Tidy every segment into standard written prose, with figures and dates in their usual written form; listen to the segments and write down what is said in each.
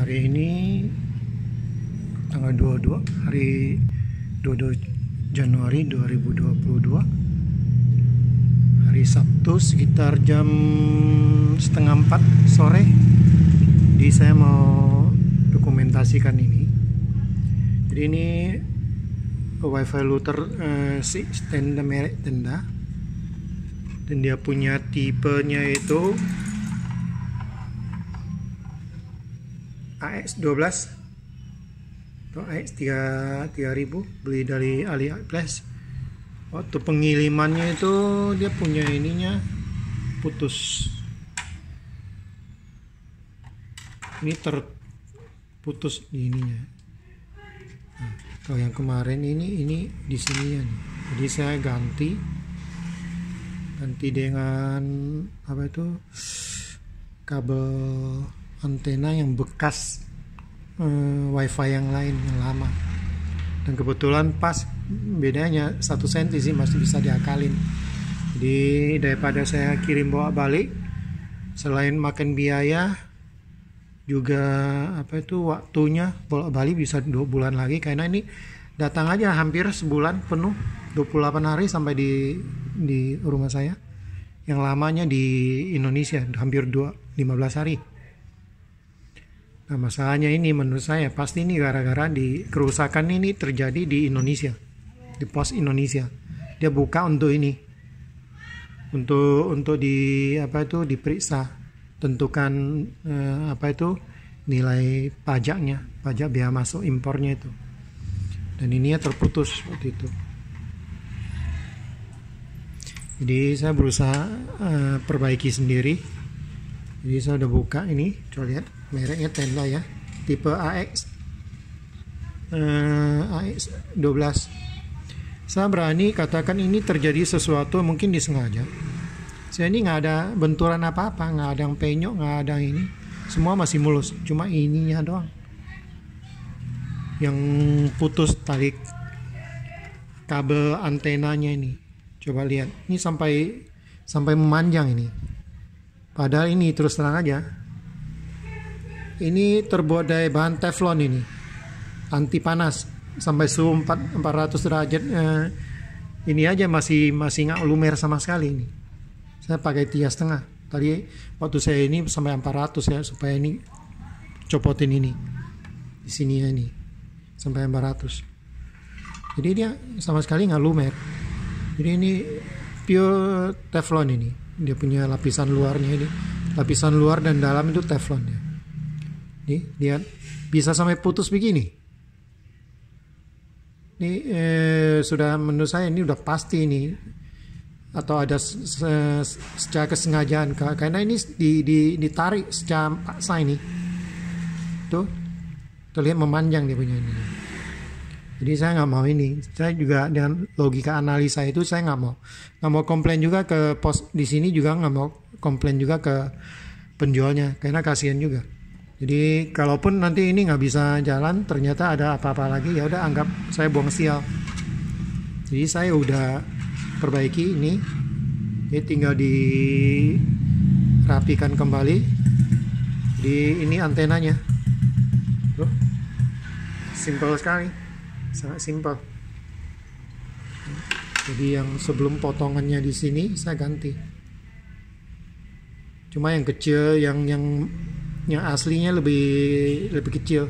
Hari ini tanggal 22 hari 22 Januari 2022, hari Sabtu sekitar jam setengah 4 sore. Jadi saya mau dokumentasikan ini. Jadi ini wifi router si tenda, merek tenda, dan dia punya tipenya itu AX12 atau AX3000, beli dari AliExpress. Waktu pengirimannya itu dia punya ininya putus, ini terputus di ininya. Nah, kalau yang kemarin ini di sininya nih. Jadi saya ganti dengan apa itu, kabel antena yang bekas wifi yang lain yang lama, dan kebetulan pas bedanya 1 cm sih, masih bisa diakalin. Jadi daripada saya kirim bawa balik, selain makan biaya juga apa itu waktunya bolak balik bisa 2 bulan lagi, karena ini datang aja hampir sebulan penuh, 28 hari sampai di rumah saya. Yang lamanya di Indonesia hampir 15 hari. Nah, masalahnya ini menurut saya pasti ini gara-gara di kerusakan ini terjadi di Indonesia, di pos Indonesia. Dia buka untuk ini, untuk di apa itu diperiksa, tentukan apa itu nilai pajaknya, pajak biaya masuk impornya itu. Dan ininya terputus seperti itu. Jadi saya berusaha perbaiki sendiri. Jadi saya udah buka ini, coba lihat mereknya tenda ya, tipe AX12. Saya berani katakan ini terjadi sesuatu mungkin disengaja. Saya ini nggak ada benturan apa-apa, nggak ada yang penyok, nggak ada yang ini, semua masih mulus, cuma ininya doang yang putus, tarik kabel antenanya ini. Coba lihat, ini sampai memanjang ini. Padahal ini terus terang aja, ini terbuat dari bahan teflon, ini anti panas sampai suhu 400 derajat. Ini aja masih nggak lumer sama sekali ini. Saya pakai 3,5. Tadi waktu saya ini sampai 400 ya, supaya ini copotin ini di sini ya, ini sampai 400. Jadi dia sama sekali nggak lumer. Jadi ini pure teflon ini. Dia punya lapisan luarnya ini, lapisan luar dan dalam itu teflon ya. Nih, lihat bisa sampai putus begini. Ini sudah, menurut saya ini udah pasti ini, atau ada secara kesengajaan, karena ini ditarik secara paksa ini. Tuh, terlihat memanjang dia punya ini. Jadi saya nggak mau ini. Saya juga dengan logika analisa itu saya nggak mau komplain juga ke pos di sini, juga nggak mau komplain juga ke penjualnya, karena kasihan juga. Jadi kalaupun nanti ini nggak bisa jalan, ternyata ada apa-apa lagi, ya udah anggap saya buang sial. Jadi saya udah perbaiki ini, tinggal dirapikan kembali. Jadi ini antenanya, tuh, simple sekali. Sangat simpel. Jadi yang sebelum potongannya di sini saya ganti. Cuma yang kecil, yang aslinya lebih kecil.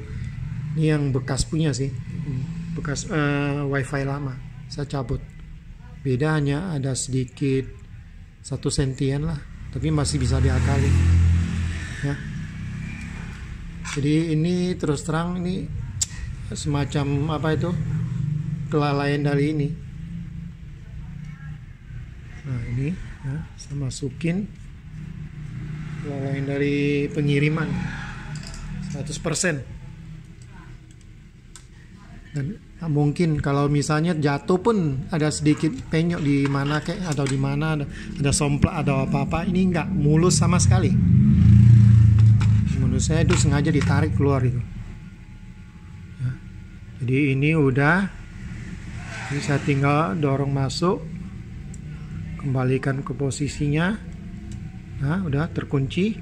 Ini yang bekas punya sih, bekas wifi lama. Saya cabut. Beda hanya ada sedikit 1 sentian lah, tapi masih bisa diakali. Ya. Jadi ini terus terang ini semacam apa itu, kelalaian dari ini. Nah ini ya, saya masukin kelalaian dari pengiriman 100%. Dan mungkin kalau misalnya jatuh pun ada sedikit penyok di mana kayak, atau di mana ada somplak atau apa-apa, ini nggak mulus sama sekali. Menurut saya itu sengaja ditarik keluar itu. Jadi ini udah, ini saya tinggal dorong masuk, kembalikan ke posisinya. Nah udah terkunci.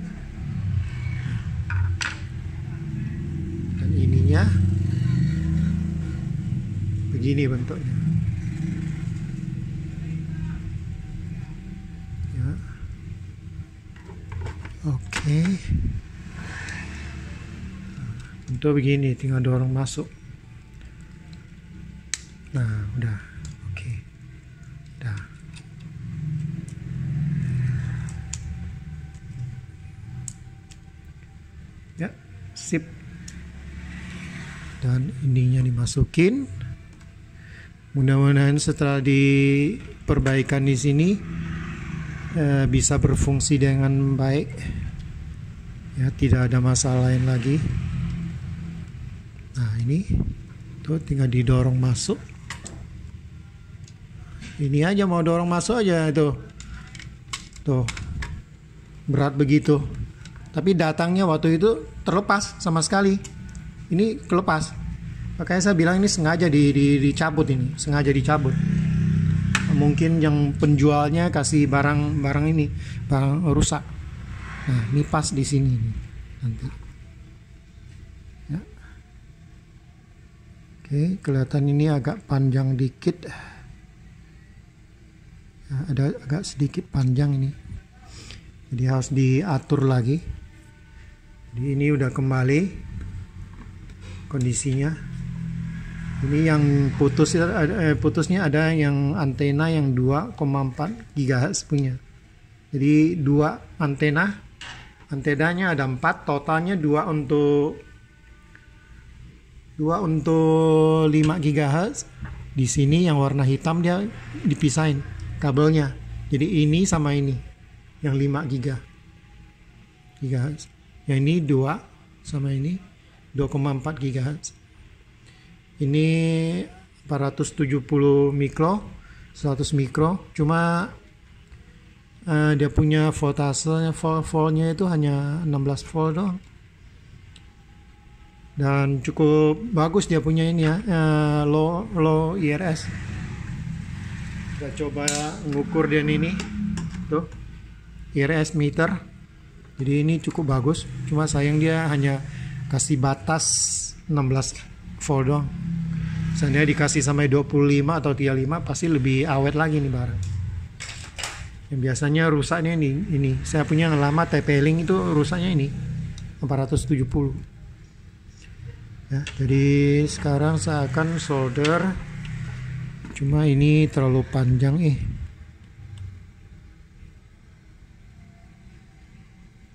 begini bentuknya ya. Oke. Bentuk begini, tinggal dorong masuk. Nah udah, oke, udah. Ya, sip. Dan ininya dimasukin. Mudah-mudahan setelah diperbaikan di sini bisa berfungsi dengan baik. Ya, tidak ada masalah lain lagi. Nah, ini tuh tinggal didorong masuk. Ini aja mau dorong masuk aja itu. Tuh. Berat begitu. Tapi datangnya waktu itu terlepas sama sekali. Ini kelepas. Makanya saya bilang ini sengaja dicabut ini, sengaja dicabut. Mungkin yang penjualnya kasih barang ini, barang rusak. Nah, ini pas di sini nih, nanti. Ya. Oke, kelihatan ini agak panjang dikit. Ya, ada agak sedikit panjang ini. Jadi harus diatur lagi. Jadi ini udah kembali kondisinya. Ini yang putusnya ada yang antena yang 2,4 GHz punya. Jadi dua antenanya ada 4, totalnya 2 untuk 5 GHz. Di sini yang warna hitam dia dipisahin kabelnya. Jadi ini sama ini yang 5 GHz. Yang ini 2 sama ini 2,4 GHz. Ini 470 mikro, 100 mikro. Cuma dia punya voltasenya, voltnya itu hanya 16 volt doang. Dan cukup bagus dia punya ini ya, low IRS. Kita coba ngukur dia ini, tuh IRS meter. Jadi ini cukup bagus. Cuma sayang dia hanya kasih batas 16 volt doang. Seandainya dikasih sampai 25 atau 35 pasti lebih awet lagi nih barang. Yang biasanya rusaknya ini. Saya punya yang lama TP-Link itu rusaknya ini 470. Ya, jadi sekarang saya akan solder. Cuma ini terlalu panjang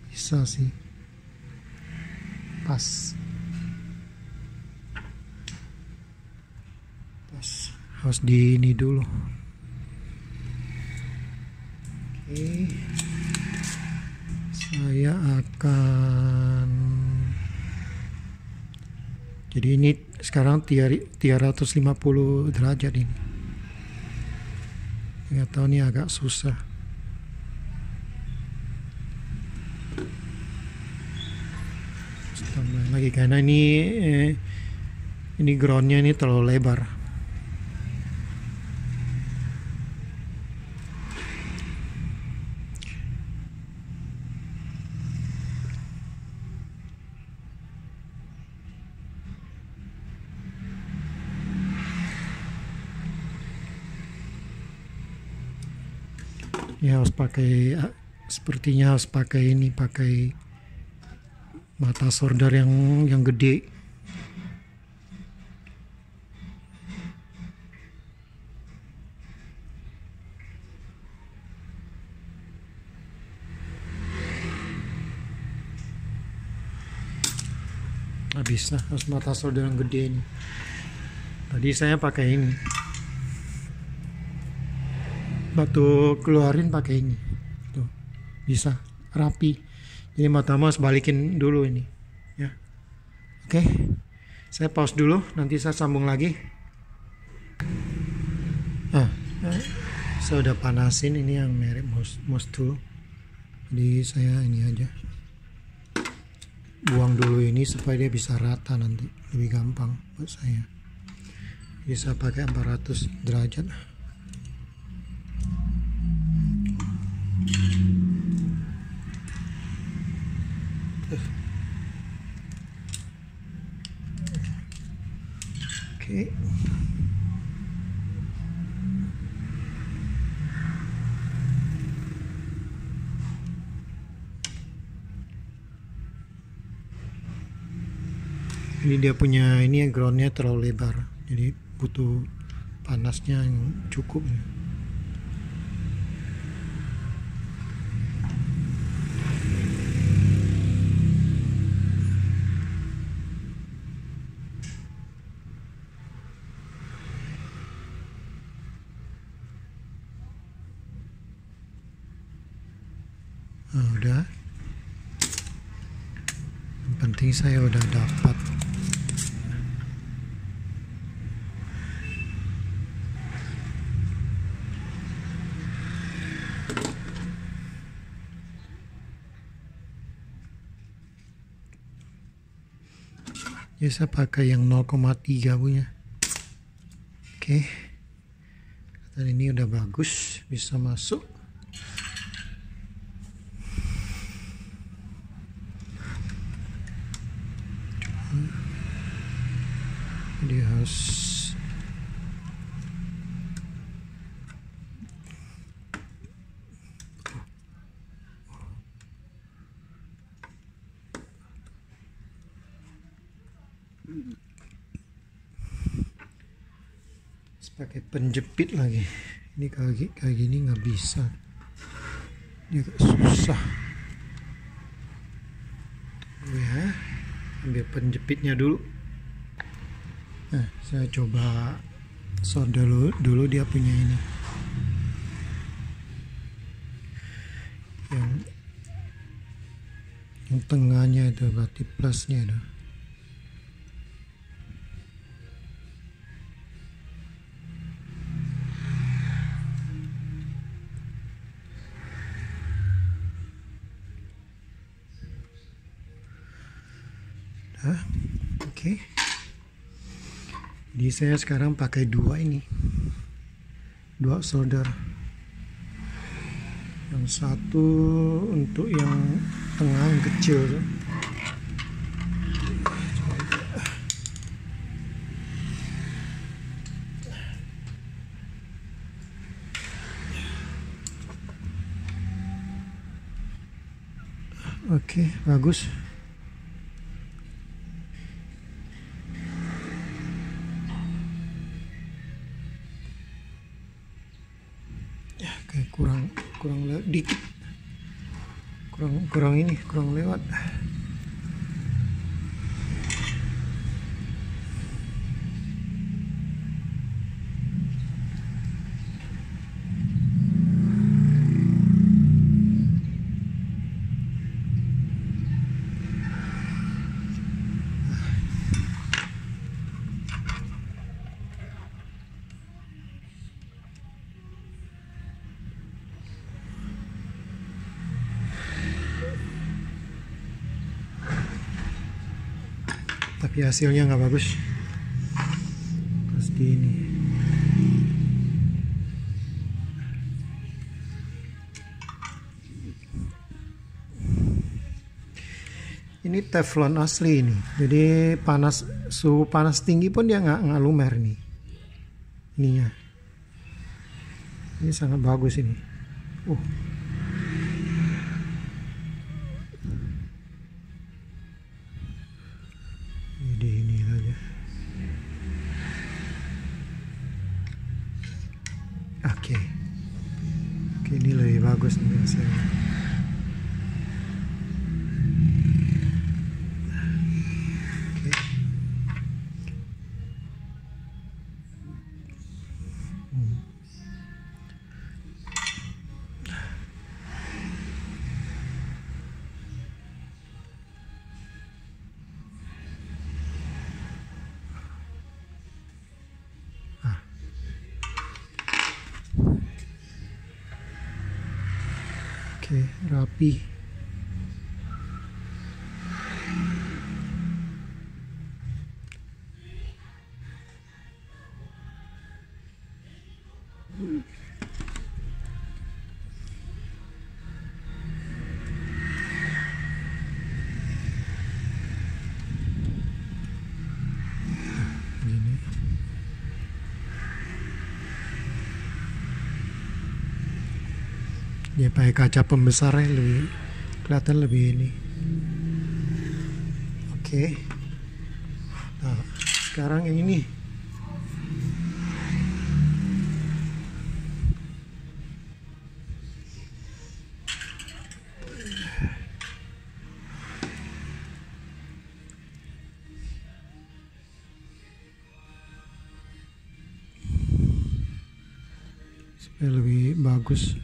bisa sih. Pas. Harus di ini dulu. Oke. Saya akan, jadi ini sekarang 350 derajat ini. Nggak tahu, ini agak susah. Tambah lagi karena ini groundnya ini terlalu lebar. Ya harus pakai, sepertinya harus pakai mata solder yang gede. Habis lah, harus mata solder yang gede ini. Tadi saya pakai ini. Batu keluarin pakai ini. Tuh, bisa rapi. Jadi matamu harus balikin dulu ini. Ya. Oke. Saya pause dulu, nanti saya sambung lagi. Saya udah panasin ini yang merek Mostu. Jadi saya ini aja. Buang dulu ini supaya dia bisa rata, nanti lebih gampang buat saya. Bisa pakai 400 derajat. Oke. Ini dia punya ini ya, groundnya terlalu lebar, jadi butuh panasnya yang cukup. Nah, udah. Yang penting saya udah dapat. Ya, saya pakai yang 0,3 punya. Oke. Dan ini udah bagus, bisa masuk. Dia harus pakai penjepit lagi. Ini kayak gini nggak bisa, ini agak susah. Tunggu ya, ambil penjepitnya dulu. Nah, saya coba solder dulu dia punya ini yang tengahnya itu, berarti plusnya itu. Oke. Jadi saya sekarang pakai dua solder. Yang satu untuk yang tengah, yang kecil. Oke, bagus. Ya, kayak kurang dikit. Kurang lewat. Tapi hasilnya nggak bagus. Pasti ini. Ini teflon asli ini. Jadi suhu panas tinggi pun dia nggak lumer nih. Ininya. Ini sangat bagus ini. Jadi ini aja. Oke, ini lebih bagus nih hasilnya. Oke, rapi. Gini. Dia pakai kaca pembesarnya lebih kelihatan lebih ini. Oke. Nah, sekarang yang ini. Supaya lebih bagus.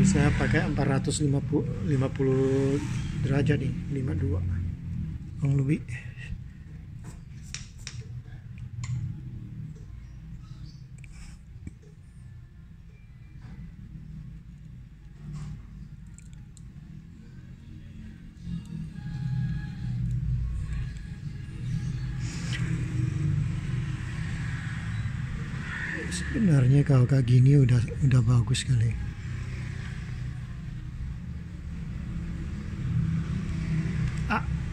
Saya pakai 450 derajat nih, 52 kurang lebih. Sebenarnya kalau kayak gini udah bagus kali.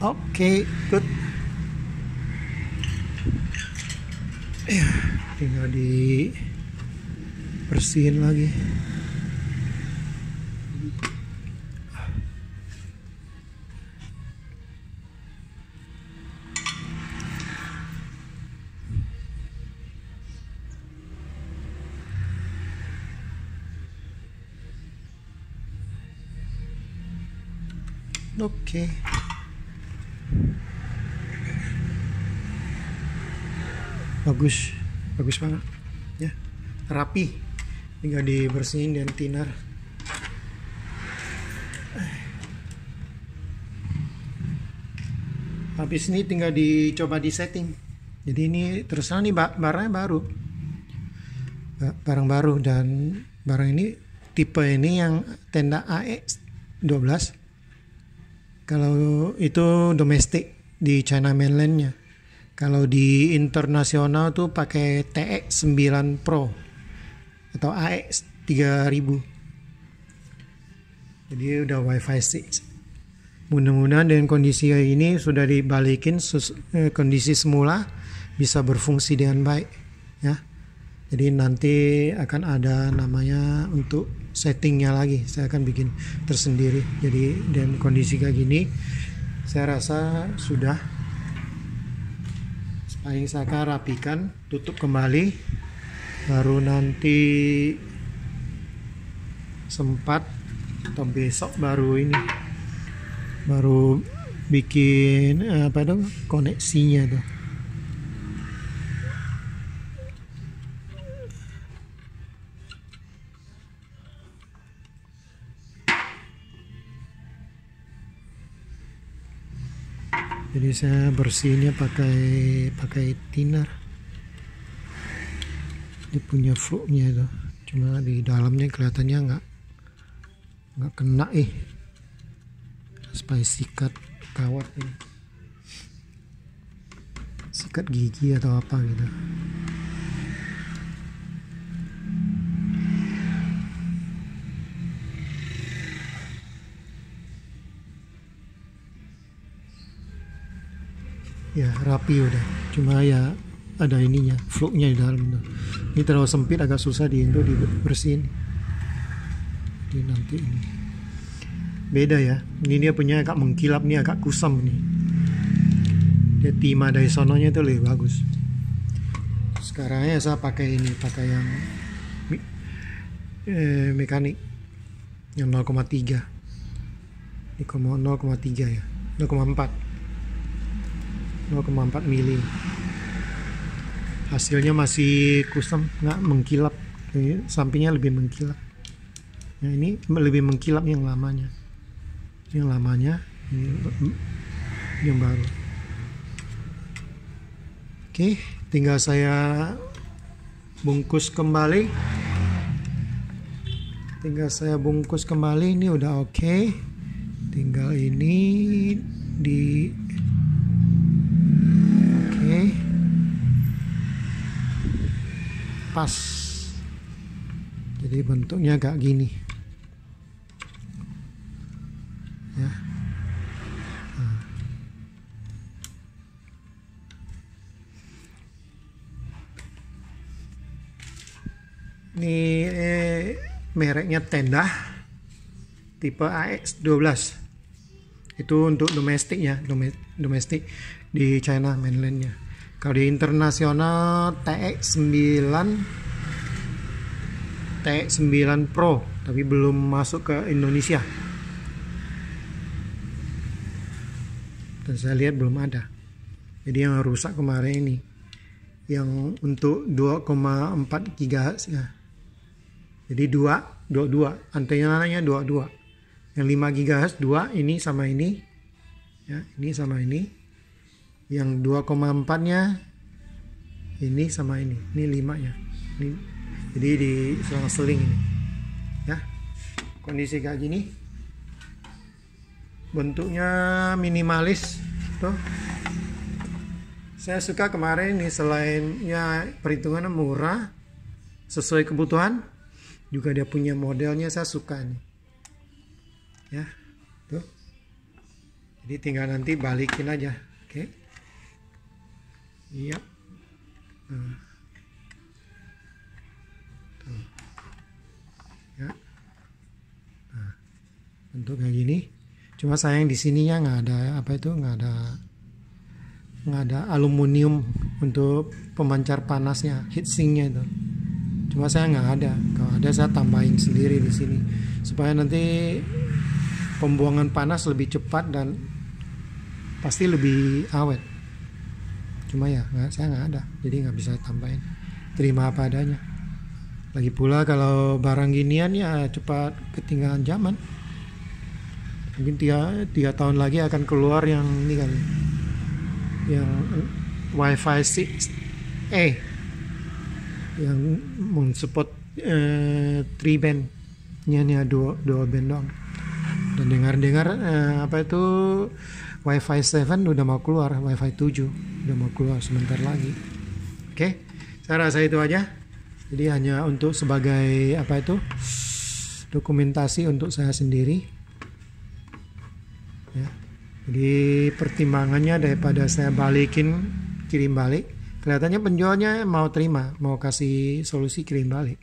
Oke, good. Ya, tinggal dibersihin lagi. Oke. Bagus banget ya, rapi, tinggal dibersihin dan thinner. Habis ini tinggal dicoba di setting. Jadi ini terus terang nih barangnya baru, barang baru, dan barang ini tipe ini yang tenda AE12. Kalau itu domestik di China mainlandnya. Kalau di internasional tuh pakai TE9 Pro atau AE3000. Jadi udah Wi-Fi 6. Mudah-mudahan dengan kondisi ini sudah dibalikin kondisi semula, bisa berfungsi dengan baik ya. Jadi nanti akan ada namanya untuk settingnya lagi, saya akan bikin tersendiri. Jadi dengan kondisi kayak gini saya rasa sudah. Paling saya akan rapikan, tutup kembali, baru nanti sempat atau besok baru bikin koneksinya tuh. Jadi saya bersihnya pakai thinner. Dia punya fluknya itu, cuma di dalamnya kelihatannya nggak kena supaya sikat kawat ini, sikat gigi atau apa gitu. Ya rapi udah, cuma ya ada ininya, fluknya di dalam tuh. Ini terlalu sempit, agak susah dibersihin. Jadi nanti ini beda ya, ini dia punya agak mengkilap, nih agak kusam nih. Dia Tima Daisono-nya itu lebih bagus. Sekarang ya saya pakai yang mekanik yang 0,3. Ini 0,3 ya, 0,4 mili. Hasilnya masih kusam, nggak mengkilap. Sampingnya lebih mengkilap. Nah, ini lebih mengkilap yang lamanya. Yang lamanya ini yang baru. Oke, tinggal saya bungkus kembali. Ini udah oke. Tinggal ini pas, jadi bentuknya agak gini ya. Ini mereknya Tenda tipe AX12. Itu untuk domestiknya, domestik di China mainlandnya. Kalau di internasional TX9 Pro, tapi belum masuk ke Indonesia. Dan saya lihat belum ada. Jadi yang rusak kemarin ini, yang untuk 2,4 GHz ya. Jadi 22, antenanya 22. Yang 5 GHz 2, ini sama ini. Ya, ini sama ini. Yang 2,4-nya ini sama ini. Ini 5-nya. Ini, jadi di selang-seling ini. Ya. Kondisi kayak gini. Bentuknya minimalis tuh. Saya suka kemarin ini, selain ya perhitungannya murah, sesuai kebutuhan, juga dia punya modelnya, saya suka nih. Ya, tuh. Jadi tinggal nanti balikin aja, oke? Iya. Nah. Tuh. Ya. Nah, bentuk kayak gini. Cuma sayang di sininya nggak ada nggak ada aluminium untuk pemancar panasnya, heatsinknya itu. Cuma saya nggak ada. Kalau ada saya tambahin sendiri di sini supaya nanti pembuangan panas lebih cepat dan pasti lebih awet. Cuma ya saya nggak ada, jadi nggak bisa tambahin. Terima apa adanya. Lagi pula kalau barang ginian ya cepat ketinggalan zaman. Mungkin 3 tahun lagi akan keluar yang ini kali, yang Wi-Fi 6E yang mensupport 3 band nya dua band doang. Dan dengar apa itu Wi-Fi 7 udah mau keluar, Wi-Fi 7 udah mau keluar sebentar lagi. Oke, saya rasa itu aja. Jadi hanya untuk sebagai apa itu dokumentasi untuk saya sendiri. Ya. Jadi pertimbangannya daripada saya kirim balik, kelihatannya penjualnya mau terima, mau kasih solusi kirim balik.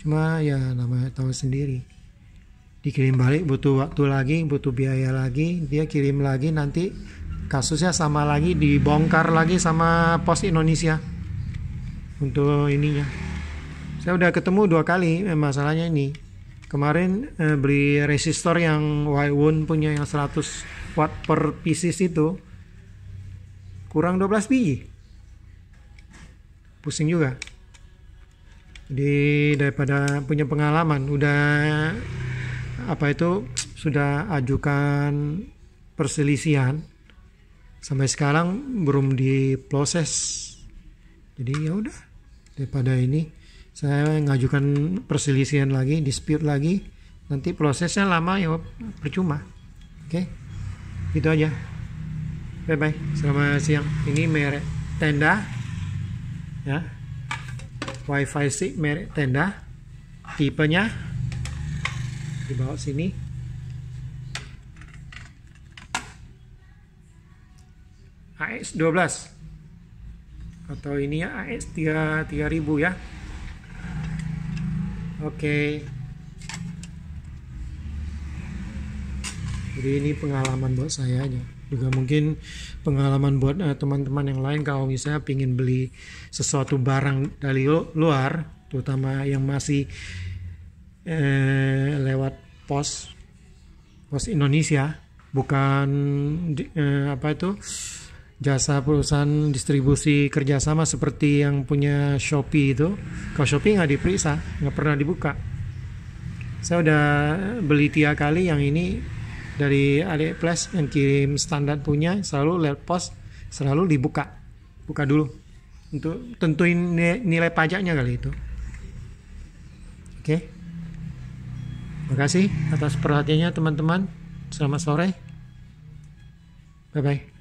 Cuma ya namanya tahu sendiri, dikirim balik butuh waktu lagi, butuh biaya lagi, dia kirim lagi, nanti kasusnya sama lagi, dibongkar lagi sama Pos Indonesia untuk ininya. Saya udah ketemu 2 kali masalahnya ini. Kemarin beli resistor yang Waiwun punya yang 100 watt per pieces itu kurang 12 biji. Pusing juga. Jadi daripada punya pengalaman, udah apa itu sudah ajukan perselisihan, sampai sekarang belum diproses. Jadi ya udah, daripada ini saya ngajukan perselisihan lagi, dispute lagi, nanti prosesnya lama ya percuma. Oke, itu aja. Bye bye, selamat siang. Ini merek Tenda ya, Wi-Fi 6 merek Tenda, tipenya di bawah sini. AX12 atau ini ya AX 3000 ya. Oke. Jadi ini pengalaman buat saya aja. Juga mungkin pengalaman buat teman-teman yang lain kalau misalnya pingin beli sesuatu barang dari luar, terutama yang masih lewat pos Indonesia, bukan apa itu jasa perusahaan distribusi kerjasama seperti yang punya Shopee itu. Kalau Shopee nggak diperiksa, nggak pernah dibuka. Saya udah beli 3 kali, yang ini dari AliExpress yang kirim standar punya, selalu lewat pos, selalu buka dulu untuk tentuin nilai pajaknya kali itu. Oke. Terima kasih atas perhatiannya teman-teman. Selamat sore. Bye bye.